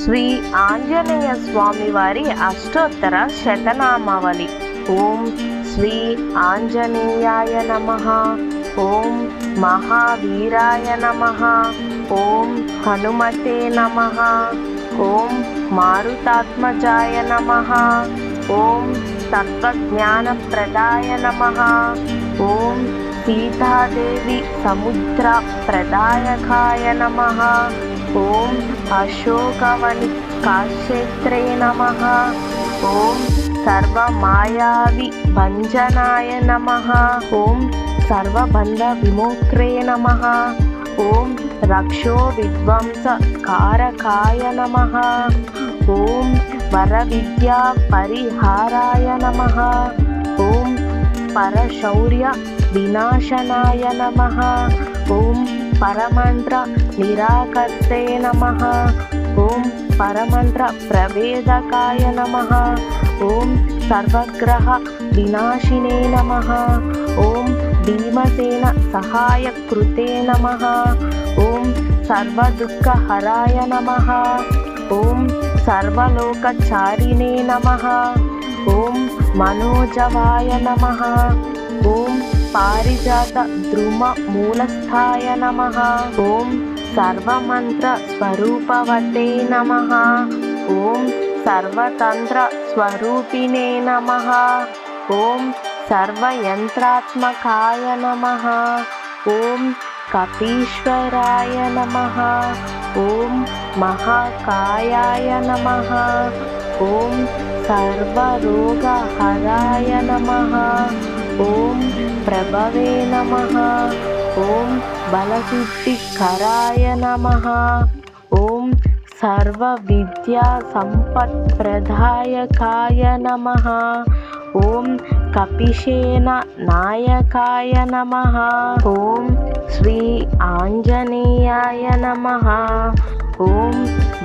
శ్రీ ఆంజనేయ స్వామి వారి అష్టోత్తర శతనామావళి. ఓం శ్రీ ఆంజనేయాయ నమః. ఓం మహావీరాయ నమః. ఓం హనుమతే నమః. ఓం మారుతాత్మజాయ నమః. ఓం తత్వజ్ఞానప్రదాయ నమః. ఓం సీతాదేవి సముద్ర ప్రదాయకాయ నమః. ఓం అశోకవని కాశ్యత్రే నమః. ఓం సర్వమాయావి భంజనాయ నమః. ఓం సర్వబంధ విమోక్త్రే నమః. ఓం రక్షో విధ్వంస కారకాయ నమః. ఓం వరవిద్యా పరిహారాయ నమః. ఓం పరశౌర్య వినాశనాయ నమః. ఓం పరమంత్ర నిరాకర్తే నమః. ఓం పరమంత్ర ప్రవేదకాయ నమః. ఓం సర్వగ్రహ వినాశినే నమః. ఓం భీమసేన సహాయకృతే నమః. ఓం సర్వదుఃఖహరాయ నమః. ఓం సర్వలోకచారిణే నమః. ఓం మనోజవాయ నమః. ఓం పారిజాత ద్రుమ మూలస్థాయ నమః. ఓం సర్వమంత్ర స్వరూపవతే నమః. ఓం సర్వతంత్ర స్వరూపిణే నమః. ఓం సర్వయంత్రాత్మకాయ నమః. ఓం కపీశ్వరాయ నమః. ఓం మహాకాయాయ నమః. ఓం సర్వరోగహరాయ నమః. ఓం ప్రభవే నమః. ఓం బలసిద్ధికరాయ నమః. ఓం సర్వవిద్యా సంపత్ప్రదాయకాయ నమః. ఓం కపిశేన నాయకాయ నమః. ఓం శ్రీ ఆంజనేయాయ నమః. ఓం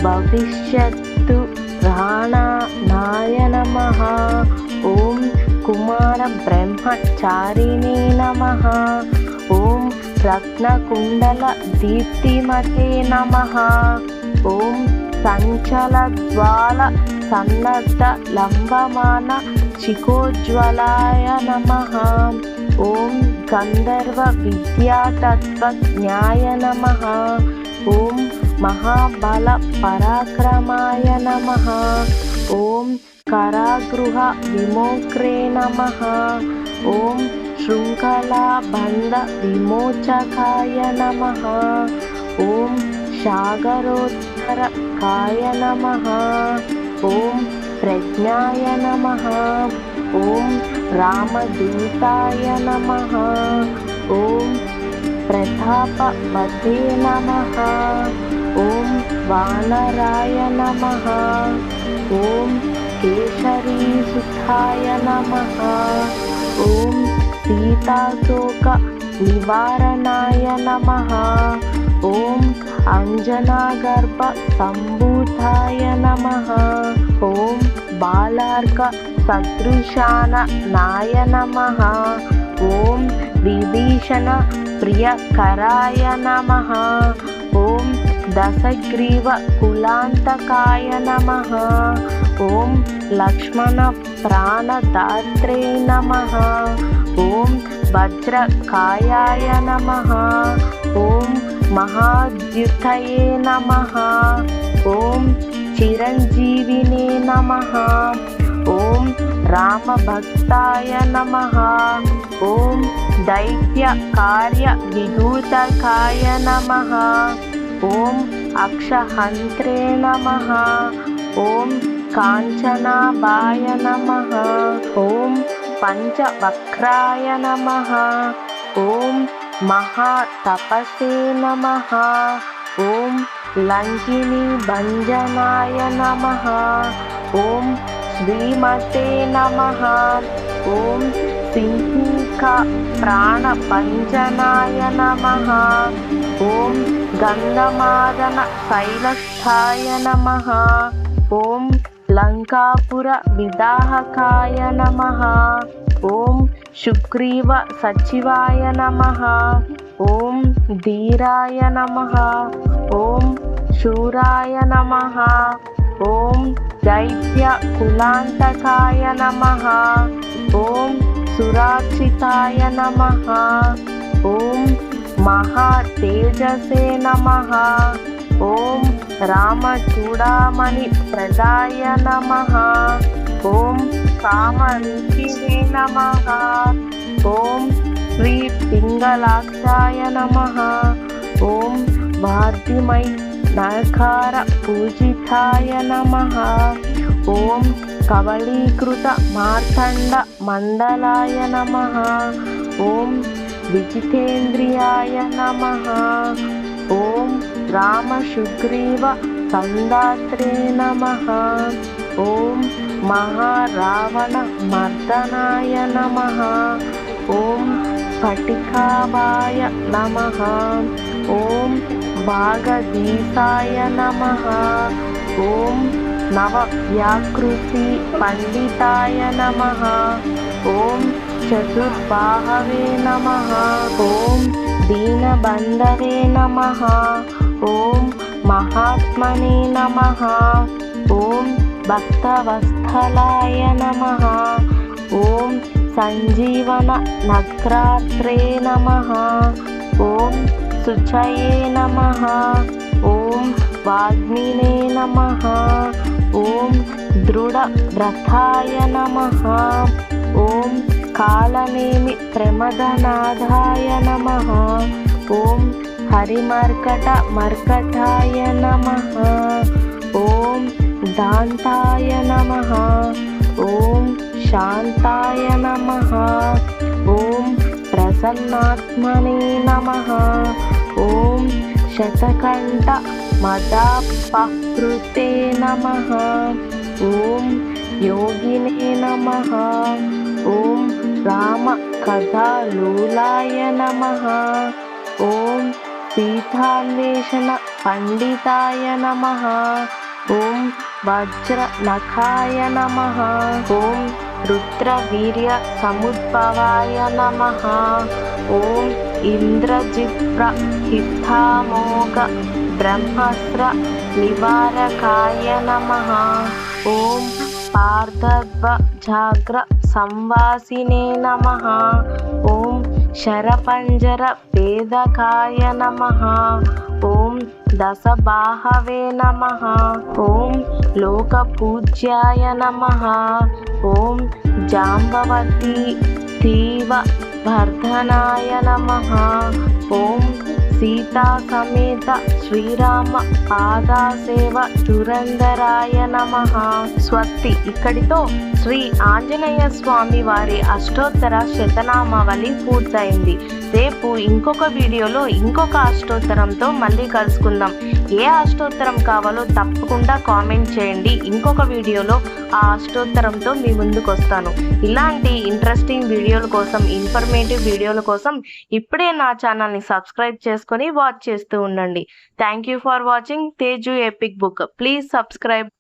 భవిష్యత్తు రాణాయ నమః. ఓం కుమార బ్రహ్మచారిణే నమః. ఓం రత్నకుండల దీప్తిమతే నమః. ఓం సంచలజ్వాల సన్నద్ధ లంబమాన చికోజ్వలాయ నమః. ఓం గంధర్వ విద్యాతత్వజ్ఞాయ నమః. ఓం మహాబల పరాక్రమాయ నమః. ఓం కారాగృహ విమోక్త్రే నమః. ఓం శృంఖలాబంధ విమోచకాయ నమః. ఓం సాగరోత్తరకాయ నమః. ఓం ప్రజ్ఞాయ నమః. ఓం రామదూతాయ నమః. ఓం ప్రతాపవతే నమః. ఓం వానరాయ నమః. ఓం కేసరీసుతాయ నమః. ఓం సీతాశోక నివారణాయ నమః. ఓం అంజనాగర్భ సంభూతాయ నమః. ఓం బాలార్క సదృశాననాయ నమః. ఓం విభీషణ ప్రియకరాయ నమః. ఓం దశగ్రీవ కులాంతకాయ నమః. ఓం లక్ష్మణ ప్రాణదాత్రే నమః. ఓం వజ్రకాయాయ నమః. ఓం మహాద్యుతయే నమః. ఓం చిరంజీవినే నమః. ఓం రామభక్తాయ నమః. ఓం దైత్య కార్య విదూతకాయ నమః. ఓం అక్షహంత్రే నమః. ఓం కాంచనాభాయ నమః. ఓం పంచవక్రాయ నమః. ఓం మహాతపసే నమః. ఓం లంకినీ భంజనాయ నమః. ఓం శ్రీమతే నమః. ఓం సింహిక ప్రాణభంజనాయ నమః. ఓం గంధమాదన శైలస్థాయ నమః. ఓం లంకాపుర విదాహకాయ నమః. ఓం సుగ్రీవ సచివాయ నమః. ఓం ధీరాయ నమః. ఓం శూరాయ నమః. ఓం దైత్య కులాంతకాయ నమః. ఓం సురార్చితాయ నమః. ఓం మహా తేజసే నమః. ఓం రామచూడామణి ప్రదాయ నమః. ఓం కామరూపిణే నమః. ఓం శ్రీ పింగళాక్షాయ నమః. ఓం వార్ధిమై నరకార పూజితాయ నమః. ఓం కవళీకృత మార్తండ మండలాయ నమః. ఓం విజితేంద్రియాయ నమః. ఓం రామశుగ్రీవ సందాత్రే నమః. ఓం మహారావణ మర్దనాయ నమః. ఓం స్ఫటికావాయ నమః. ఓం భాగదీసాయ నమః. ఓం నవవ్యాకృతి పండితాయ నమః. ఓం చతుర్బాహవే నమః. ఓం దీనబంధవే నమః. ఓం మహాత్మనే నమః. ఓం భక్తవత్సలాయ నమః. ఓం సంజీవన నగ్రాత్రే నమః. ఓం శుచయే నమః. ఓం వాగ్మినే నమః. ఓం దృఢవ్రతాయ నమః. ఓం కాలనేమి ప్రమదనాథాయ నమః. ఓం హరిమర్కట మర్కటాయ నమః. ఓం దాంతాయ నమః. ఓం శాంతాయ నమః. ఓం ప్రసన్నాత్మనే నమః. ఓం శతకంఠ మదాపహృతే నమః. ఓం యోగినే నమః. ఓం రామ కథాలోలాయ నమః. ఓం సీతాన్వేషణ పండితాయ నమః. ఓం వజ్రనఖాయ నమః. ఓం రుద్రవీర్య సముద్భవాయ నమః. ఓం ఇంద్రజిత్ప్రహితామోఘ బ్రహ్మాస్త్ర నివారకాయ నమః. ఓం పార్థధ్వజాగ్ర సంవాసినే నమః. ఓం శరపంజర భేదకాయ నమః. ఓం దశబాహవే నమః. ఓం లోకపూజ్యాయ నమః. ఓం జాంబవతి తీవ వర్ధనాయ నమః. ఓం సీతా సమేత శ్రీరామ పాదసేవ దురంధరాయ నమః. స్వస్తి. ఇక్కడితో శ్రీ ఆంజనేయ స్వామి వారి అష్టోత్తర శతనామావళి పూర్తయింది. రేపు ఇంకొక వీడియోలో ఇంకొక అష్టోత్తరంతో మళ్ళీ కలుసుకుందాం. ఏ అష్టోత్తరం కావాలో తప్పకుండా కామెంట్ చేయండి. ఇంకొక వీడియోలో ఆ అష్టోత్తరంతో మీ ముందుకు వస్తాను. ఇలాంటి ఇంట్రెస్టింగ్ వీడియోల కోసం, ఇన్ఫర్మేటివ్ వీడియోల కోసం ఇప్పుడే నా ఛానల్ని సబ్స్క్రైబ్ చేసుకొని వాచ్ చేస్తూ ఉండండి. Thank you for watching Teju epic book. Please subscribe.